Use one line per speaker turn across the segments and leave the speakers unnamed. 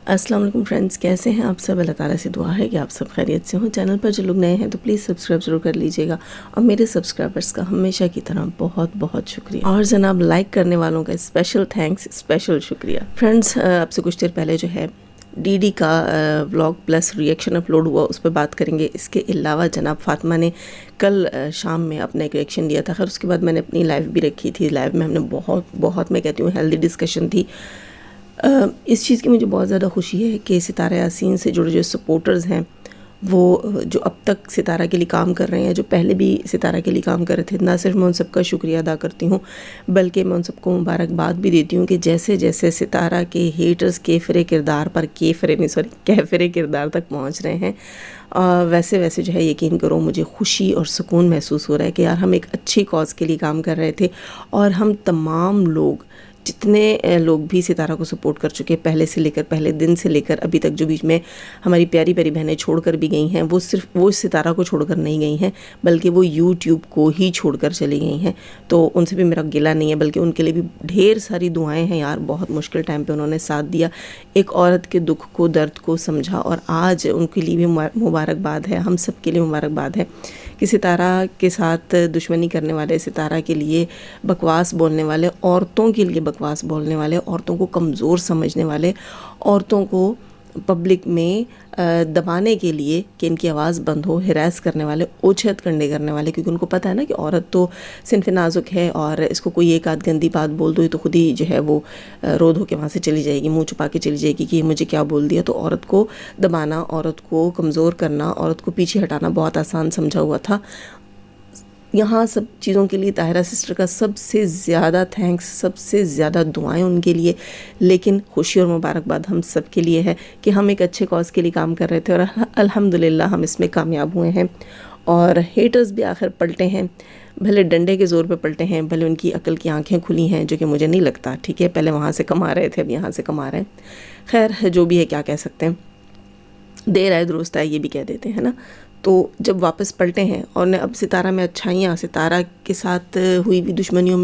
السلام علیکم فرینڈز، کیسے ہیں آپ سب؟ اللہ تعالیٰ سے دعا ہے کہ آپ سب خیریت سے ہوں۔ چینل پر جو لوگ نئے ہیں تو پلیز سبسکرائب ضرور کر لیجئے گا، اور میرے سبسکرائبرز کا ہمیشہ کی طرح بہت بہت شکریہ، اور جناب لائک کرنے والوں کا اسپیشل تھینکس، اسپیشل شکریہ۔ فرینڈز، اب سے کچھ دیر پہلے جو ہے ڈی ڈی کا ولاگ پلس ریئیکشن اپلوڈ ہوا، اس پہ بات کریں گے۔ اس کے علاوہ جناب فاطمہ نے کل شام میں اپنا ایک ریئیکشن دیا تھا، خیر اس کے بعد میں نے اپنی لائیو بھی رکھی تھی۔ لائیو میں ہم نے بہت میں کہتی ہوں ہیلدی ڈسکشن تھی۔ اس چیز کی مجھے بہت زیادہ خوشی ہے کہ ستارہ یاسین سے جڑے جو سپورٹرز ہیں، وہ جو اب تک ستارہ کے لیے کام کر رہے ہیں، جو پہلے بھی ستارہ کے لیے کام کر رہے تھے، نہ صرف میں ان سب کا شکریہ ادا کرتی ہوں بلکہ میں ان سب کو مبارکباد بھی دیتی ہوں کہ جیسے جیسے ستارہ کے ہیٹرز کیفر کردار پر کیفر کردار تک پہنچ رہے ہیں، ویسے ویسے جو ہے یقین کرو مجھے خوشی اور سکون محسوس ہو رہا ہے کہ یار ہم ایک اچھی کاز کے لیے کام کر رہے تھے، اور ہم تمام لوگ جتنے لوگ بھی ستارہ کو سپورٹ کر چکے، پہلے دن سے لے کر ابھی تک، جو بیچ میں ہماری پیاری پیاری بہنیں چھوڑ کر بھی گئی ہیں، وہ صرف وہ ستارہ کو چھوڑ کر نہیں گئی ہیں بلکہ وہ یوٹیوب کو ہی چھوڑ کر چلی گئی ہیں، تو ان سے بھی میرا گلہ نہیں ہے، بلکہ ان کے لیے بھی ڈھیر ساری دعائیں ہیں یار۔ بہت مشکل ٹائم پہ انہوں نے ساتھ دیا، ایک عورت کے دکھ کو، درد کو سمجھا، اور آج ان کے لیے بھی مبارکباد ہے، ہم سب کے لیے مبارکباد ہے کہ ستارہ کے ساتھ دشمنی کرنے والے، ستارہ کے لیے بکواس بولنے والے، عورتوں کے لیے بکواس بولنے والے، عورتوں کو کمزور سمجھنے والے، عورتوں کو پبلک میں دبانے کے لیے کہ ان کی آواز بند ہو، ہراس کرنے والے، اوچھت کرنے والے، کیونکہ ان کو پتہ ہے نا کہ عورت تو صنف نازک ہے، اور اس کو کوئی ایک آدھ گندی بات بول دو تو خود ہی جو ہے وہ رو دھو کے وہاں سے چلی جائے گی، منہ چھپا کے چلی جائے گی کہ یہ مجھے کیا بول دیا۔ تو عورت کو دبانا، عورت کو کمزور کرنا، عورت کو پیچھے ہٹانا بہت آسان سمجھا ہوا تھا۔ یہاں سب چیزوں کے لیے طاہرہ سسٹر کا سب سے زیادہ تھینکس، سب سے زیادہ دعائیں ان کے لیے، لیکن خوشی اور مبارکباد ہم سب کے لیے ہے کہ ہم ایک اچھے کاز کے لیے کام کر رہے تھے، اور الحمدللہ ہم اس میں کامیاب ہوئے ہیں، اور ہیٹرز بھی آخر پلٹے ہیں، بھلے ڈنڈے کے زور پہ پلٹے ہیں، بھلے ان کی عقل کی آنکھیں کھلی ہیں، جو کہ مجھے نہیں لگتا، ٹھیک ہے، پہلے وہاں سے کما رہے تھے، اب یہاں سے کما رہے ہیں، خیر جو بھی ہے کیا کہہ سکتے ہیں، دیر آئے درست آئے، یہ بھی کہہ دیتے ہیں نا۔ تو جب واپس پلٹے ہیں اور نے اب ستارہ میں اچھائیاں، ستارہ کے ساتھ ہوئی بھی دشمنیوں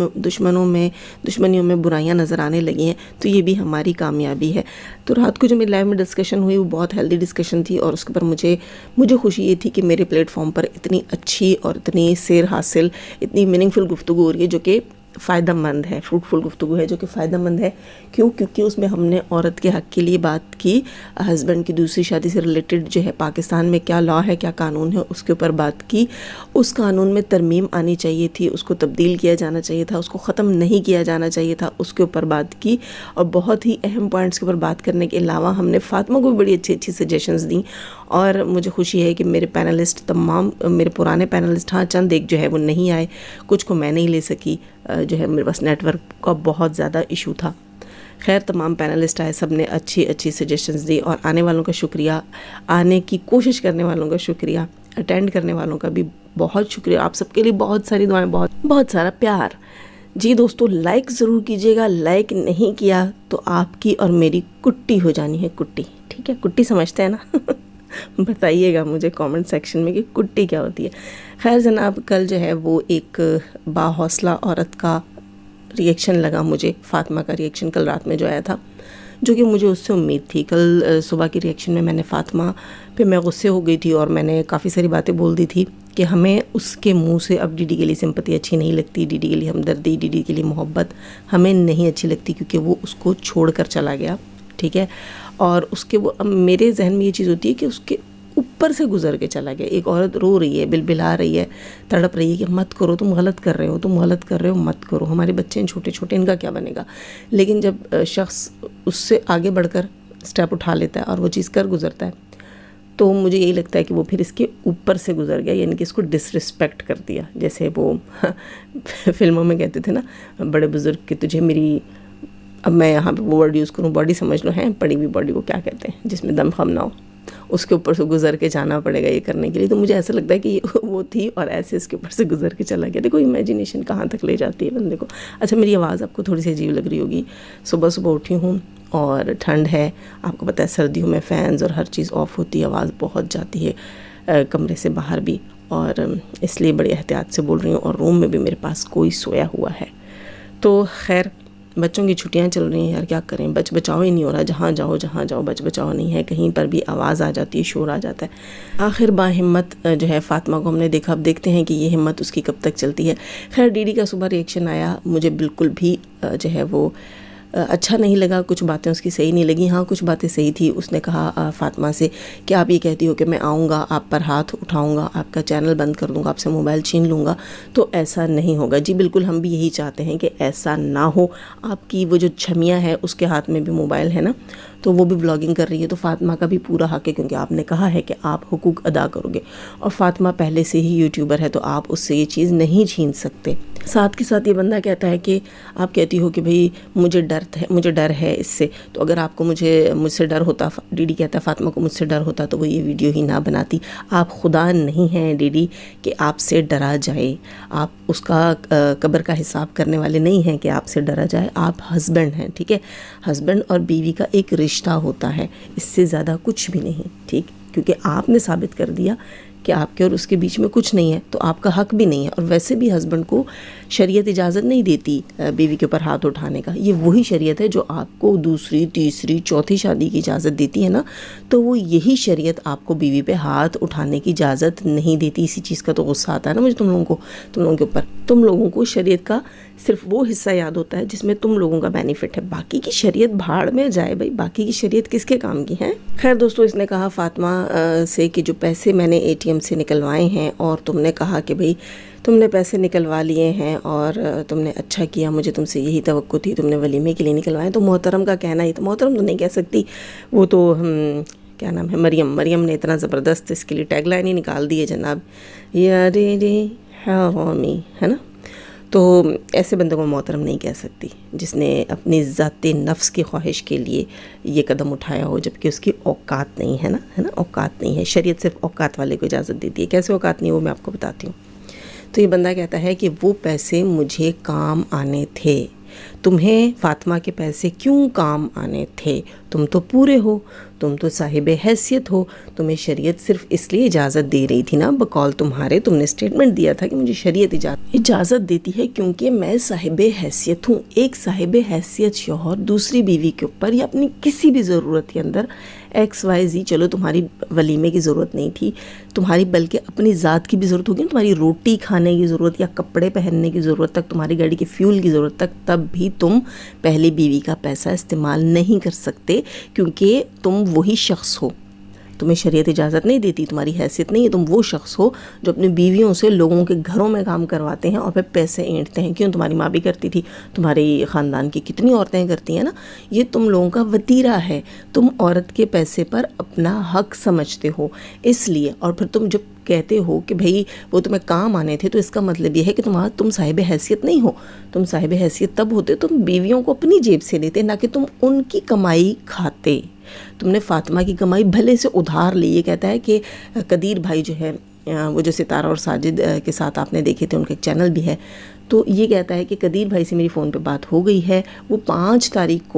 میں برائیاں نظر آنے لگی ہیں، تو یہ بھی ہماری کامیابی ہے۔ تو رات کو جو میری لائیو میں ڈسکشن ہوئی وہ بہت ہیلدی ڈسکشن تھی، اور اس کے پر مجھے خوشی یہ تھی کہ میرے پلیٹ فارم پر اتنی اچھی اور اتنی سیر حاصل، اتنی میننگ فل گفتگو ہو رہی ہے جو کہ فائدہ مند ہے، فروٹفل گفتگو ہے جو کہ فائدہ مند ہے۔ کیونکہ اس میں ہم نے عورت کے حق کے لیے بات کی، ہسبینڈ کی دوسری شادی سے ریلیٹڈ جو ہے پاکستان میں کیا لا ہے، کیا قانون ہے، اس کے اوپر بات کی۔ اس قانون میں ترمیم آنی چاہیے تھی، اس کو تبدیل کیا جانا چاہیے تھا، اس کو ختم نہیں کیا جانا چاہیے تھا، اس کے اوپر بات کی، اور بہت ہی اہم پوائنٹس کے اوپر بات کرنے کے علاوہ ہم نے فاطمہ کو بھی بڑی اچھی سجیشنز دیں، اور مجھے خوشی ہے کہ میرے پینلسٹ، تمام میرے پرانے پینلسٹ، ہاں چند ایک جو ہے وہ نہیں آئے، کچھ کو میں نہیں لے سکی، جو ہے میرے پاس نیٹ ورک کا بہت زیادہ ایشو تھا۔ خیر تمام پینلسٹ آئے، سب نے اچھی سجیشنز دی، اور آنے والوں کا شکریہ، آنے کی کوشش کرنے والوں کا شکریہ، اٹینڈ کرنے والوں کا بھی بہت شکریہ، آپ سب کے لیے بہت ساری دعائیں، بہت سارا پیار۔ جی دوستو، لائک ضرور کیجیے گا، لائک نہیں کیا تو آپ کی اور میری کٹی ہو جانی ہے، کٹی، ٹھیک ہے، کٹی سمجھتے ہیں نا؟ بتائیے گا مجھے کامنٹ سیکشن میں کہ کٹی کیا ہوتی ہے۔ خیر جناب، کل جو ہے وہ ایک باحوصلہ عورت کا ریئیکشن لگا مجھے، فاطمہ کا ریئیکشن کل رات میں جو آیا تھا، جو کہ مجھے اس سے امید تھی۔ کل صبح کی ریئیکشن میں نے فاطمہ پہ میں غصے ہو گئی تھی، اور میں نے کافی ساری باتیں بول دی تھی کہ ہمیں اس کے منہ سے اب ڈی ڈی کے لیے سمپتی اچھی نہیں لگتی، ڈی ڈی کے لیے ہمدردی، ڈی ڈی کے لیے محبت ہمیں نہیں اچھی لگتی، کیونکہ وہ اس کو چھوڑ کر چلا گیا، ٹھیک ہے، اور اس کے وہ میرے ذہن میں یہ چیز ہوتی ہے کہ اس کے اوپر سے گزر کے چلا گیا۔ ایک عورت رو رہی ہے، بلبلا رہی ہے، تڑپ رہی ہے کہ مت کرو، تم غلط کر رہے ہو، مت کرو، ہمارے بچے ہیں چھوٹے چھوٹے، ان کا کیا بنے گا۔ لیکن جب شخص اس سے آگے بڑھ کر سٹیپ اٹھا لیتا ہے اور وہ چیز کر گزرتا ہے، تو مجھے یہی لگتا ہے کہ وہ پھر اس کے اوپر سے گزر گیا، یعنی کہ اس کو ڈس رسپیکٹ کر دیا، جیسے وہ فلموں میں کہتے تھے نا بڑے بزرگ کہ تجھے میری، اب میں یہاں پہ وہ ورڈ یوز کروں، باڈی سمجھ لو، ہیں پڑی ہوئی باڈی کو کیا کہتے ہیں جس میں دم خم نہ ہو، اس کے اوپر سے گزر کے جانا پڑے گا یہ کرنے کے لیے۔ تو مجھے ایسا لگتا ہے کہ یہ وہ تھی، اور ایسے اس کے اوپر سے گزر کے چلا گیا۔ دیکھو امیجینیشن کہاں تک لے جاتی ہے بندے کو۔ اچھا، میری آواز آپ کو تھوڑی سی عجیب لگ رہی ہوگی، صبح اٹھی ہوں اور ٹھنڈ ہے، آپ کو پتہ ہے سردیوں میں فینز اور ہر چیز آف ہوتی ہے، آواز بہت جاتی ہے کمرے سے باہر بھی، اور اس لیے بڑی احتیاط سے بول رہی ہوں، اور روم میں بھی میرے پاس کوئی سویا ہوا ہے۔ تو خیر بچوں کی چھٹیاں چل رہی ہیں یار، کیا کریں، بچ بچاؤ ہی نہیں ہو رہا، جہاں جاؤ بچ بچاؤ نہیں ہے، کہیں پر بھی آواز آ جاتی ہے، شور آ جاتا ہے۔ آخر با ہمت جو ہے فاطمہ کو ہم نے دیکھا، اب دیکھتے ہیں کہ یہ ہمت اس کی کب تک چلتی ہے۔ خیر ڈی ڈی کا صبح ریئیکشن آیا، مجھے بالکل بھی جو ہے وہ اچھا نہیں لگا، کچھ باتیں اس کی صحیح نہیں لگی۔ ہاں کچھ باتیں صحیح تھی، اس نے کہا فاطمہ سے کہ آپ یہ کہتی ہو کہ میں آؤں گا، آپ پر ہاتھ اٹھاؤں گا، آپ کا چینل بند کر دوں گا، آپ سے موبائل چھین لوں گا، تو ایسا نہیں ہوگا۔ جی بالکل، ہم بھی یہی چاہتے ہیں کہ ایسا نہ ہو۔ آپ کی وہ جو چھمیا ہے اس کے ہاتھ میں بھی موبائل ہے نا، تو وہ بھی بلاگنگ کر رہی ہے، تو فاطمہ کا بھی پورا حق ہے، کیونکہ آپ نے کہا ہے کہ آپ حقوق ادا کرو گے، اور فاطمہ پہلے سے ہی یوٹیوبر ہے، تو آپ اس سے یہ چیز نہیں چھین سکتے۔ ساتھ کے ساتھ یہ بندہ کہتا ہے کہ آپ کہتی ہو کہ بھئی مجھے ڈر ہے اس سے، تو اگر آپ کو مجھ سے ڈر ہوتا، ڈی ڈی کہتا ہے فاطمہ کو مجھ سے ڈر ہوتا تو وہ یہ ویڈیو ہی نہ بناتی۔ آپ خدا نہیں ہیں ڈی ڈی کہ آپ سے ڈرا جائے، آپ اس کا قبر کا حساب کرنے والے نہیں ہیں کہ آپ سے ڈرا جائے۔ آپ ہسبینڈ ہیں، ٹھیک ہے، ہسبینڈ اور بیوی کا ایک رشتہ ہوتا ہے، اس سے زیادہ کچھ بھی نہیں، ٹھیک، کیونکہ آپ نے ثابت کر دیا کہ آپ کے اور اس کے بیچ میں کچھ نہیں ہے، تو آپ کا حق بھی نہیں ہے۔ اور ویسے بھی ہسبینڈ کو شریعت اجازت نہیں دیتی بیوی کے اوپر ہاتھ اٹھانے کا، یہ وہی شریعت ہے جو آپ کو دوسری، تیسری، چوتھی شادی کی اجازت دیتی ہے نا، تو وہ یہی شریعت آپ کو بیوی پہ ہاتھ اٹھانے کی اجازت نہیں دیتی۔ اسی چیز کا تو غصہ آتا ہے نا مجھے تم لوگوں کے اوپر۔ تم لوگوں کو شریعت کا صرف وہ حصہ یاد ہوتا ہے جس میں تم لوگوں کا بینیفٹ ہے، باقی کی شریعت بھاڑ میں جائے بھائی، باقی کی شریعت کس کے کام کی ہے۔ خیر دوستو، اس نے کہا فاطمہ سے کہ جو پیسے میں نے اے ٹی ایم سے نکلوائے ہیں، اور تم نے کہا کہ بھئی تم نے پیسے نکلوا لیے ہیں اور تم نے اچھا کیا، مجھے تم سے یہی توقع تھی، تم نے ولیمے کے لیے نکلوائے، تو محترم کا کہنا ہی، تو محترم تو نہیں کہہ سکتی، وہ تو کیا نام ہے، مریم نے اتنا زبردست اس کے لیے ٹیگ لائن ہی نکال دی ہے جناب، یا رے رے حرامی، ہے نا، تو ایسے بندوں کو محترم نہیں کہہ سکتی جس نے اپنی ذاتی نفس کی خواہش کے لیے یہ قدم اٹھایا ہو، جبکہ اس کی اوقات نہیں ہے نا، اوقات نہیں ہے۔ شریعت صرف اوقات والے کو اجازت دیتی ہے، کیسے اوقات نہیں وہ میں آپ کو بتاتی ہوں۔ تو یہ بندہ کہتا ہے کہ وہ پیسے مجھے کام آنے تھے، تمہیں فاطمہ کے پیسے کیوں کام آنے تھے؟ تم تو پورے ہو، تم تو صاحب حیثیت ہو، تمہیں شریعت صرف اس لیے اجازت دے رہی تھی نا، بقول تمہارے، تم نے اسٹیٹمنٹ دیا تھا کہ مجھے شریعت اجازت دیتی ہے کیونکہ میں صاحب حیثیت ہوں۔ ایک صاحب حیثیت شوہر دوسری بیوی کے اوپر یا اپنی کسی بھی ضرورت کے اندر XYZ، چلو تمہاری ولیمے کی ضرورت نہیں تھی، تمہاری بلکہ اپنی ذات کی بھی ضرورت ہوگی، تمہاری روٹی کھانے کی ضرورت یا کپڑے پہننے کی ضرورت تک، تمہاری گاڑی کے فیول کی ضرورت تک، تب بھی تم پہلی بیوی کا پیسہ استعمال نہیں کر سکتے، کیونکہ تم وہی شخص ہو، تمہیں شریعت اجازت نہیں دیتی، تمہاری حیثیت نہیں ہے، تم وہ شخص ہو جو اپنی بیویوں سے لوگوں کے گھروں میں کام کرواتے ہیں اور پھر پیسے اینٹتے ہیں۔ کیوں؟ تمہاری ماں بھی کرتی تھی، تمہاری خاندان کی کتنی عورتیں کرتی ہیں نا، یہ تم لوگوں کا وتیرہ ہے، تم عورت کے پیسے پر اپنا حق سمجھتے ہو، اس لیے۔ اور پھر تم جب کہتے ہو کہ بھئی وہ تمہیں کام آنے تھے، تو اس کا مطلب یہ ہے کہ تم صاحب حیثیت نہیں ہو۔ تم صاحب حیثیت تب ہوتے تم بیویوں کو اپنی جیب سے دیتے، نہ کہ تم ان کی کمائی کھاتے۔ تم نے فاطمہ کی کمائی بھلے سے ادھار لی۔ یہ کہتا ہے کہ قدیر بھائی جو ہے، وہ جو ستارہ اور ساجد کے ساتھ آپ نے دیکھے تھے، ان کا ایک چینل بھی ہے، تو یہ کہتا ہے کہ قدیر بھائی سے میری فون پہ بات ہو گئی ہے، وہ 5 تاریخ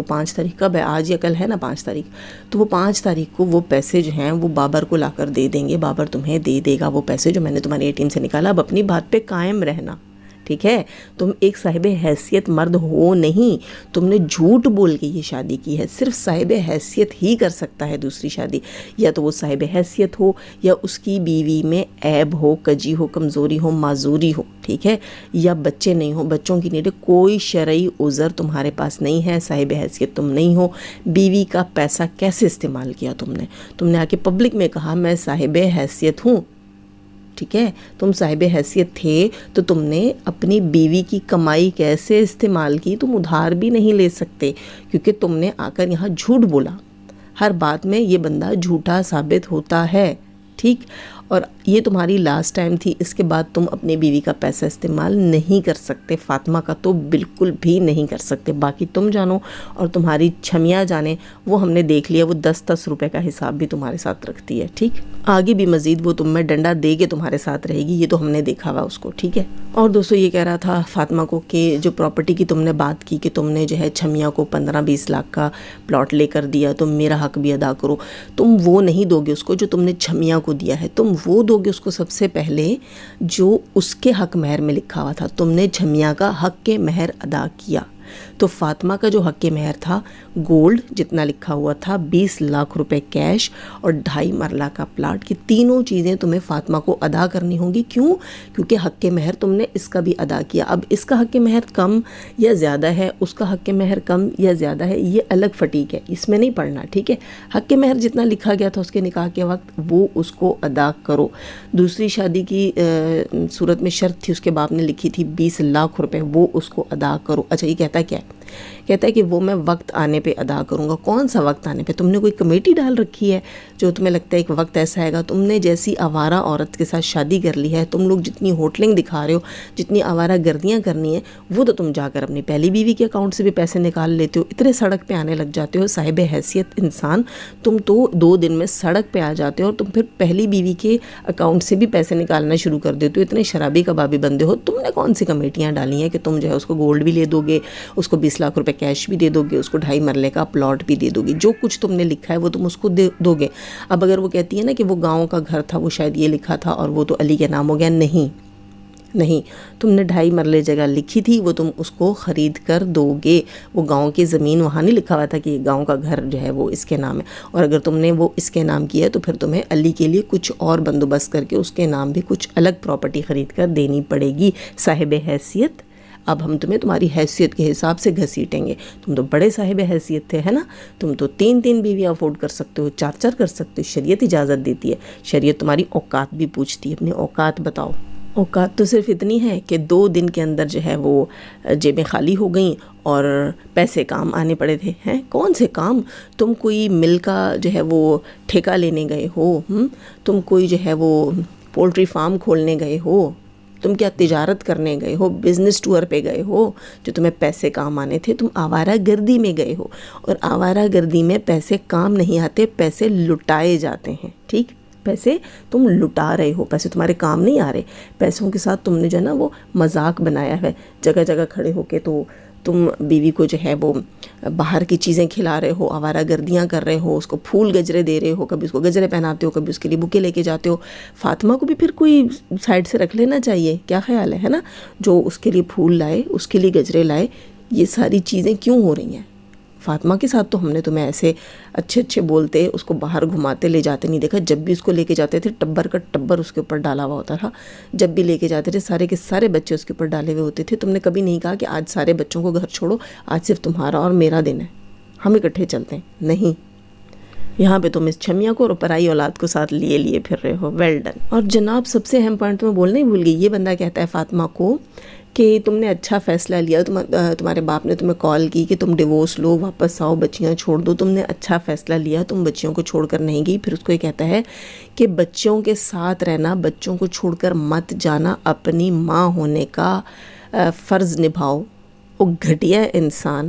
کب ہے، آج یا کل ہے نا 5 تاریخ، تو وہ 5 تاریخ کو وہ پیسے جو ہیں وہ بابر کو لا کر دے دیں گے، بابر تمہیں دے دے گا وہ پیسے جو میں نے تمہاری ATM سے نکالا۔ اب اپنی بات پہ قائم رہنا، ٹھیک ہے؟ تم ایک صاحب حیثیت مرد ہو نہیں، تم نے جھوٹ بول کے یہ شادی کی ہے۔ صرف صاحب حیثیت ہی کر سکتا ہے دوسری شادی، یا تو وہ صاحب حیثیت ہو یا اس کی بیوی میں عیب ہو، کجی ہو، کمزوری ہو، معذوری ہو، ٹھیک ہے، یا بچے نہیں ہو، بچوں کی نیڈ، کوئی شرعی عذر تمہارے پاس نہیں ہے، صاحب حیثیت تم نہیں ہو۔ بیوی کا پیسہ کیسے استعمال کیا تم نے آ کے پبلک میں کہا میں صاحب حیثیت ہوں، ٹھیک ہے، تم صاحب حیثیت تھے تو تم نے اپنی بیوی کی کمائی کیسے استعمال کی؟ تم ادھار بھی نہیں لے سکتے، کیونکہ تم نے آ کر یہاں جھوٹ بولا۔ ہر بات میں یہ بندہ جھوٹا ثابت ہوتا ہے، ٹھیک، اور یہ تمہاری لاسٹ ٹائم تھی، اس کے بعد تم اپنی بیوی کا پیسہ استعمال نہیں کر سکتے، فاطمہ کا تو بالکل بھی نہیں کر سکتے۔ باقی تم جانو اور تمہاری چھمیا جانے، وہ ہم نے دیکھ لیا، وہ 10-10 روپے کا حساب بھی تمہارے ساتھ رکھتی ہے، ٹھیک، آگے بھی مزید وہ تم میں ڈنڈا دے کے تمہارے ساتھ رہے گی، یہ تو ہم نے دیکھا ہوا اس کو، ٹھیک ہے۔ اور دوستو یہ کہہ رہا تھا فاطمہ کو کہ جو پراپرٹی کی تم نے بات کی کہ تم نے جو ہے چھمیا کو 15-20 لاکھ کا پلاٹ لے کر دیا، تم میرا حق بھی ادا کرو، تم وہ نہیں دو گے اس کو جو تم نے چھمیا کو دیا ہے، تم وہ دو گے اس کو سب سے پہلے جو اس کے حق مہر میں لکھا ہوا تھا۔ تم نے چھمیا کا حق کے مہر ادا کیا، تو فاطمہ کا جو حق مہر تھا گولڈ جتنا لکھا ہوا تھا 20 لاکھ روپے کیش اور 2.5 مرلہ کا پلاٹ، یہ تینوں چیزیں تمہیں فاطمہ کو ادا کرنی ہوں گی. کیوں؟ کیونکہ حق مہر تم نے اس کا بھی ادا کیا. اب اس کا حق مہر کم یا زیادہ ہے، اس کا حق مہر کم یا زیادہ ہے، یہ الگ فٹیک ہے، اس میں نہیں پڑھنا. ٹھیک ہے، حق مہر جتنا لکھا گیا تھا اس کے نکاح کے وقت وہ اس کو ادا کرو. دوسری شادی کی صورت میں شرط تھی، اس کے باپ نے لکھی تھی 20 لاکھ روپے، وہ اس کو ادا کرو. اچھا یہ کہتا ہے کیا ہے؟ کہتا ہے کہ وہ میں وقت آنے پہ ادا کروں گا. کون سا وقت آنے پہ؟ تم نے کوئی کمیٹی ڈال رکھی ہے جو تمہیں لگتا ہے ایک وقت ایسا آئے گا؟ تم نے جیسی آوارہ عورت کے ساتھ شادی کر لی ہے، تم لوگ جتنی ہوٹلنگ دکھا رہے ہو، جتنی آوارہ گردیاں کرنی ہیں، وہ تو تم جا کر اپنی پہلی بیوی کے اکاؤنٹ سے بھی پیسے نکال لیتے ہو. اتنے سڑک پہ آنے لگ جاتے ہو صاحب حیثیت انسان، تم تو 2 دن میں سڑک پہ آ جاتے ہو اور تم پھر پہلی بیوی کے اکاؤنٹ سے بھی پیسے نکالنا شروع کر دیتے ہو. اتنے شرابی کبابی بندے ہو. تم نے کون سی کمیٹیاں ڈالی ہیں کہ تم جو ہے اس کو گولڈ بھی لے دو گے، اس کو 20 لاکھ روپے کیش بھی دے دو گے، اس کو 2.5 مرلے کا پلاٹ بھی دے دو گے؟ جو کچھ تم نے لکھا ہے وہ تم اس کو دو گے. اب اگر وہ کہتی ہے نا کہ وہ گاؤں کا گھر تھا، وہ شاید یہ لکھا تھا اور وہ تو علی کے نام ہو گیا، نہیں، تم نے 2.5 مرلے جگہ لکھی تھی، وہ تم اس کو خرید کر دو گے. وہ گاؤں کی زمین وہاں نہیں لکھا ہوا تھا کہ گاؤں کا گھر جو ہے وہ اس کے نام ہے. اور اگر تم نے وہ اس کے نام کیا ہے تو پھر تمہیں علی کے لیے کچھ اور بندوبست کر کے اس کے نام بھی کچھ الگ پراپرٹی خرید کر دینی پڑے گی صاحب حیثیت. اب ہم تمہیں تمہاری حیثیت کے حساب سے گھسیٹیں گے. تم تو بڑے صاحب حیثیت تھے، ہے نا؟ تم تو 3 بیویاں افورڈ کر سکتے ہو، 4 کر سکتے ہو. شریعت اجازت دیتی ہے، شریعت تمہاری اوقات بھی پوچھتی ہے. اپنی اوقات بتاؤ. اوقات تو صرف اتنی ہے کہ 2 دن کے اندر جو ہے وہ جیبیں خالی ہو گئیں اور پیسے کام آنے پڑے تھے. ہیں کون سے کام؟ تم کوئی مل کا جو ہے وہ ٹھیکہ لینے گئے ہو؟ تم کوئی جو ہے وہ پولٹری فارم کھولنے گئے ہو؟ تم کیا تجارت کرنے گئے ہو؟ بزنس ٹور پہ گئے ہو جو تمہیں پیسے کام آنے تھے؟ تم آوارہ گردی میں گئے ہو، اور آوارہ گردی میں پیسے کام نہیں آتے، پیسے لٹائے جاتے ہیں. ٹھیک، پیسے تم لٹا رہے ہو، پیسے تمہارے کام نہیں آ رہے. پیسوں کے ساتھ تم نے جو ہے نا وہ مذاق بنایا ہے. جگہ جگہ کھڑے ہو کے تو تم بیوی کو جو ہے وہ باہر کی چیزیں کھلا رہے ہو، آوارہ گردیاں کر رہے ہو، اس کو پھول گجرے دے رہے ہو، کبھی اس کو گجرے پہناتے ہو، کبھی اس کے لیے بکے لے کے جاتے ہو. فاطمہ کو بھی پھر کوئی سائڈ سے رکھ لینا چاہیے. کیا خیال ہے نا؟ جو اس کے لیے پھول لائے، اس کے لیے گجرے لائے. یہ ساری چیزیں کیوں ہو رہی ہیں؟ فاطمہ کے ساتھ تو ہم نے تمہیں ایسے اچھے بولتے، اس کو باہر گھماتے لے جاتے نہیں دیکھا. جب بھی اس کو لے کے جاتے تھے ٹبر کا ٹبر اس کے اوپر ڈالا ہوا ہوتا تھا. جب بھی لے کے جاتے تھے سارے کے سارے بچے اس کے اوپر ڈالے ہوئے ہوتے تھے. تم نے کبھی نہیں کہا کہ آج سارے بچوں کو گھر چھوڑو، آج صرف تمہارا اور میرا دن ہے، ہم اکٹھے چلتے ہیں. نہیں، یہاں پہ تم اس چھمیا کو اور پرائی اولاد کو ساتھ لیے پھر رہے ہو. Well done. اور جناب سب سے اہم پوائنٹ تمہیں بولنا ہی بھول گئی. یہ بندہ کہتا ہے فاطمہ کو کہ تم نے اچھا فیصلہ لیا، تمہارے باپ نے تمہیں کال کی کہ تم ڈیورس لو، واپس آؤ، بچیاں چھوڑ دو. تم نے اچھا فیصلہ لیا، تم بچیوں کو چھوڑ کر نہیں گئی. پھر اس کو یہ کہتا ہے کہ بچوں کے ساتھ رہنا، بچوں کو چھوڑ کر مت جانا، اپنی ماں ہونے کا فرض نبھاؤ. وہ گھٹیا انسان،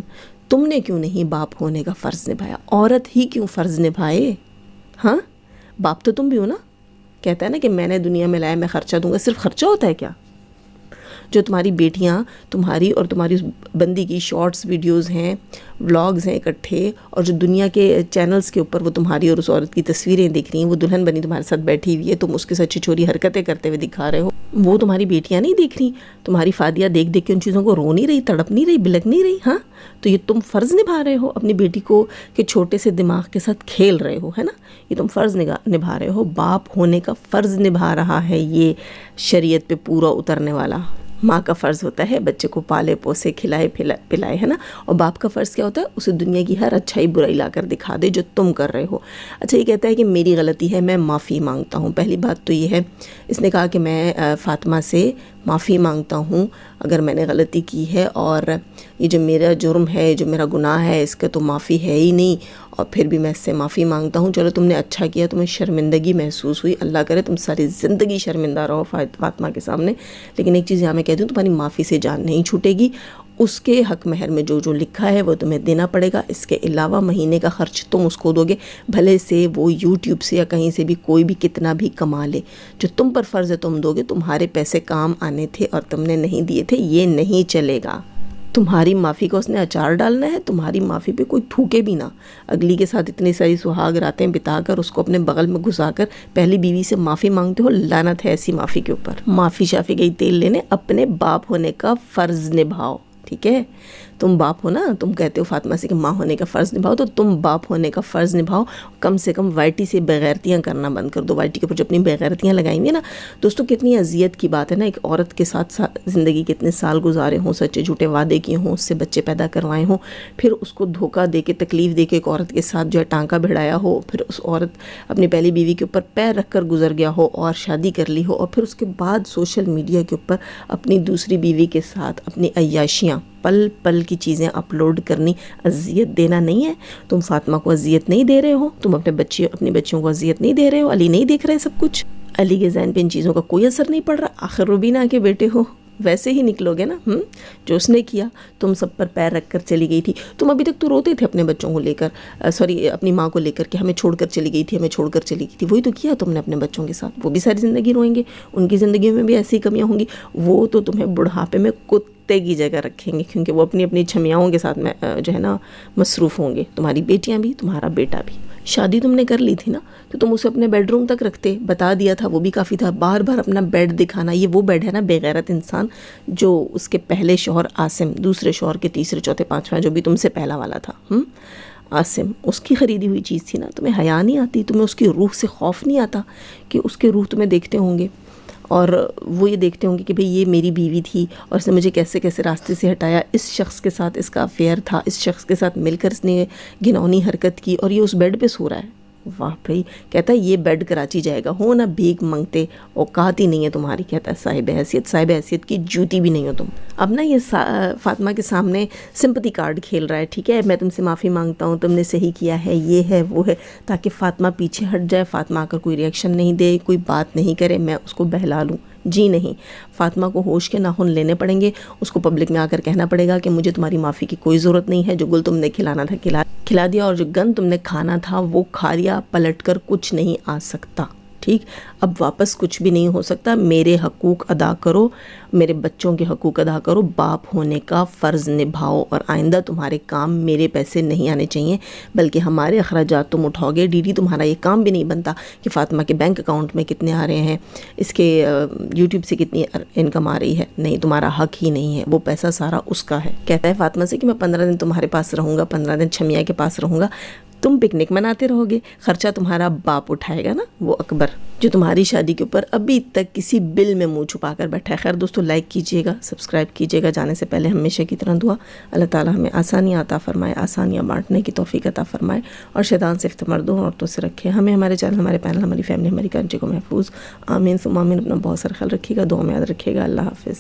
تم نے کیوں نہیں باپ ہونے کا فرض نبھایا؟ عورت ہی کیوں فرض نبھائے؟ ہاں، باپ تو تم بھی ہو نا. کہتا ہے نا کہ میں نے دنیا میں لایا، میں خرچہ دوں گا. صرف خرچہ ہوتا ہے کیا؟ جو تمہاری بیٹیاں تمہاری اور تمہاری اس بندی کی شارٹس ویڈیوز ہیں، ولاگز ہیں اکٹھے، اور جو دنیا کے چینلز کے اوپر وہ تمہاری اور اس عورت کی تصویریں دیکھ رہی ہیں، وہ دلہن بنی تمہارے ساتھ بیٹھی ہوئی ہے، تم اس کے ساتھ چھچوری حرکتیں کرتے ہوئے دکھا رہے ہو. وہ تمہاری بیٹیاں نہیں دیکھ رہی؟ تمہاری فادیہ دیکھ کے ان چیزوں کو رو نہیں رہی، تڑپ نہیں رہی، بلک نہیں رہی؟ ہاں، تو یہ تم فرض نبھا رہے ہو اپنی بیٹی کو کہ چھوٹے سے دماغ کے ساتھ کھیل رہے ہو، ہے نا؟ یہ تم فرض نبھا رہے ہو. باپ ہونے کا فرض نبھا رہا ہے یہ شریعت پہ پورا اترنے والا. ماں کا فرض ہوتا ہے بچے کو پالے پوسے کھلائے پلائے، ہے نا؟ اور باپ کا فرض کیا ہوتا ہے؟ اسے دنیا کی ہر اچھائی برائی لا کر دکھا دے جو تم کر رہے ہو. اچھا، یہ کہتا ہے کہ میری غلطی ہے، میں معافی مانگتا ہوں. پہلی بات تو یہ ہے، اس نے کہا کہ میں فاطمہ سے معافی مانگتا ہوں اگر میں نے غلطی کی ہے، اور یہ جو میرا جرم ہے، جو میرا گناہ ہے، اس کا تو معافی ہے ہی نہیں، اور پھر بھی میں اس سے معافی مانگتا ہوں. چلو تم نے اچھا کیا، تمہیں شرمندگی محسوس ہوئی، اللہ کرے تم ساری زندگی شرمندہ رہو فاطمہ کے سامنے. لیکن ایک چیز یہاں میں کہتی ہوں، تمہاری معافی سے جان نہیں چھوٹے گی. اس کے حق مہر میں جو لکھا ہے وہ تمہیں دینا پڑے گا. اس کے علاوہ مہینے کا خرچ تم اس کو دو گے، بھلے سے وہ یوٹیوب سے یا کہیں سے بھی کوئی بھی کتنا بھی کما لے. جو تم پر فرض ہے تم دو گے. تمہارے پیسے کام آنے تھے اور تم نے نہیں دیے تھے، یہ نہیں چلے گا. تمہاری معافی کا اس نے اچار ڈالنا ہے، تمہاری معافی پہ کوئی تھوکے بھی نہ. اگلی کے ساتھ اتنی ساری سہاگ راتیں بتا کر اس کو اپنے بغل میں گھسا کر پہلی بیوی سے معافی مانگتے ہو. لعنت ہے ایسی معافی کے اوپر. معافی شافی گئی تیل لینے، اپنے باپ ہونے کا فرض نبھاؤ. ٹھیک ہے؟ تم باپ ہو نا, تم کہتے ہو فاطمہ سے کہ ماں ہونے کا فرض نبھاؤ, تو تم باپ ہونے کا فرض نبھاؤ, کم سے کم وائی ٹی سے بےغیرتیاں کرنا بند کر دو. وائی ٹی کے اوپر جو اپنی بےغیرتیاں لگائیں گے نا دوستوں, کتنی اذیت کی بات ہے نا, ایک عورت کے ساتھ زندگی کے اتنے سال گزارے ہوں, سچے جھوٹے وعدے کیے ہوں, اس سے بچے پیدا کروائے ہوں, پھر اس کو دھوکہ دے کے تکلیف دے کے ایک عورت کے ساتھ جو ہے ٹانکا بھڑایا ہو, پھر اس عورت اپنی پہلی بیوی کے اوپر پیر رکھ کر گزر گیا ہو اور شادی کر لی ہو, اور پھر اس کے بعد سوشل میڈیا کے اوپر اپنی دوسری بیوی کے ساتھ اپنی عیاشیاں پل پل کی چیزیں اپلوڈ کرنی. اذیت دینا نہیں ہے. تم فاطمہ کو اذیت نہیں دے رہے ہو, تم اپنی بچیوں کو اذیت نہیں دے رہے ہو. علی نہیں دیکھ رہے سب کچھ, علی کے ذہن پہ ان چیزوں کا کوئی اثر نہیں پڑ رہا. آخر روبینہ کے بیٹے ہو, ویسے ہی نکلو گے نا. جو اس نے کیا, تم سب پر پیر رکھ کر چلی گئی تھی. تم ابھی تک تو روتے تھے اپنے بچوں کو لے کر, اپنی ماں کو لے کر کہ ہمیں چھوڑ کر چلی گئی تھی, ہمیں چھوڑ کر چلی گئی تھی. وہی تو کیا تم نے اپنے بچوں کے ساتھ. وہ بھی ساری زندگی روئیں گے, ان کی زندگیوں میں بھی ایسی کمیاں ہوں گی. وہ تو تمہیں بڑھاپے میں کتے کی جگہ رکھیں گے, کیونکہ وہ اپنی اپنی چھمیاؤں کے ساتھ میں جو ہے نا مصروف ہوں گے. تمہاری بیٹیاں بھی, تمہارا بیٹا بھی. شادی تم نے کر لی تھی نا, تو تم اسے اپنے بیڈ روم تک رکھتے, بتا دیا تھا, وہ بھی کافی تھا. بار بار اپنا بیڈ دکھانا, یہ وہ بیڈ ہے نا بے غیرت انسان جو اس کے پہلے شوہر عاصم, دوسرے شوہر کے تیسرے چوتھے پانچواں, جو بھی تم سے پہلا والا تھا عاصم, اس کی خریدی ہوئی چیز تھی نا. تمہیں حیا نہیں آتی, تمہیں اس کی روح سے خوف نہیں آتا کہ اس کے روح تمہیں دیکھتے ہوں گے اور وہ یہ دیکھتے ہوں گے کہ بھئی یہ میری بیوی تھی اور اس نے مجھے کیسے کیسے راستے سے ہٹایا, اس شخص کے ساتھ اس کا افیئر تھا, اس شخص کے ساتھ مل کر اس نے گھنونی حرکت کی اور یہ اس بیڈ پہ سو رہا ہے. واہ بھائی, کہتا ہے یہ بیڈ کراچی جائے گا. ہو نا بھیک منگتے, اوقات ہی نہیں ہے تمہاری. کہتا ہے صاحب حیثیت کی جوتی بھی نہیں ہو تم. اب نا یہ فاطمہ کے سامنے سمپتی کارڈ کھیل رہا ہے. ٹھیک ہے, میں تم سے معافی مانگتا ہوں, تم نے صحیح کیا ہے, یہ ہے وہ ہے, تاکہ فاطمہ پیچھے ہٹ جائے. فاطمہ آ کر کوئی ریئیکشن نہیں دے, کوئی بات نہیں کرے, میں اس کو بہلا لوں. جی نہیں, فاطمہ کو ہوش کے ناخن لینے پڑیں گے. اس کو پبلک میں آ کر کہنا پڑے گا کہ مجھے تمہاری معافی کی کوئی ضرورت نہیں ہے. جو گل تم نے کھلانا تھا کھلا دیا, اور جو گند تم نے کھانا تھا وہ کھا لیا. پلٹ کر کچھ نہیں آ سکتا. ٹھیک, اب واپس کچھ بھی نہیں ہو سکتا. میرے حقوق ادا کرو, میرے بچوں کے حقوق ادا کرو, باپ ہونے کا فرض نبھاؤ, اور آئندہ تمہارے کام میرے پیسے نہیں آنے چاہیے بلکہ ہمارے اخراجات تم اٹھاؤ گے. ڈی تمہارا یہ کام بھی نہیں بنتا کہ فاطمہ کے بینک اکاؤنٹ میں کتنے آ رہے ہیں, اس کے یوٹیوب سے کتنی انکم آ رہی ہے. نہیں, تمہارا حق ہی نہیں ہے, وہ پیسہ سارا اس کا ہے. کہتا ہے فاطمہ سے کہ میں 15 دن تمہارے پاس رہوں گا, 15 دن چھمیا کے پاس رہوں گا. تم پکنک مناتے رہو گے, خرچہ تمہارا باپ اٹھائے گا نا, وہ اکبر, جو تمہاری شادی کے اوپر ابھی تک کسی بل میں منہ چھپا کر بیٹھا ہے. خیر دوستو, لائک کیجئے گا, سبسکرائب کیجئے گا. جانے سے پہلے ہمیشہ کی طرح دعا, اللہ تعالیٰ ہمیں آسانیاں عطا فرمائے, آسانیاں بانٹنے کی توفیق عطا فرمائے, اور شیطان سے مردوں عورتوں سے رکھے. ہمیں, ہمارے چینل, ہمارے پینل, ہماری فیملی, ہماری کنٹری کو محفوظ. آمین ثم آمین. اپنا بہت سارا خیال رکھیے گا, دعا میں یاد رکھیے گا. اللہ حافظ.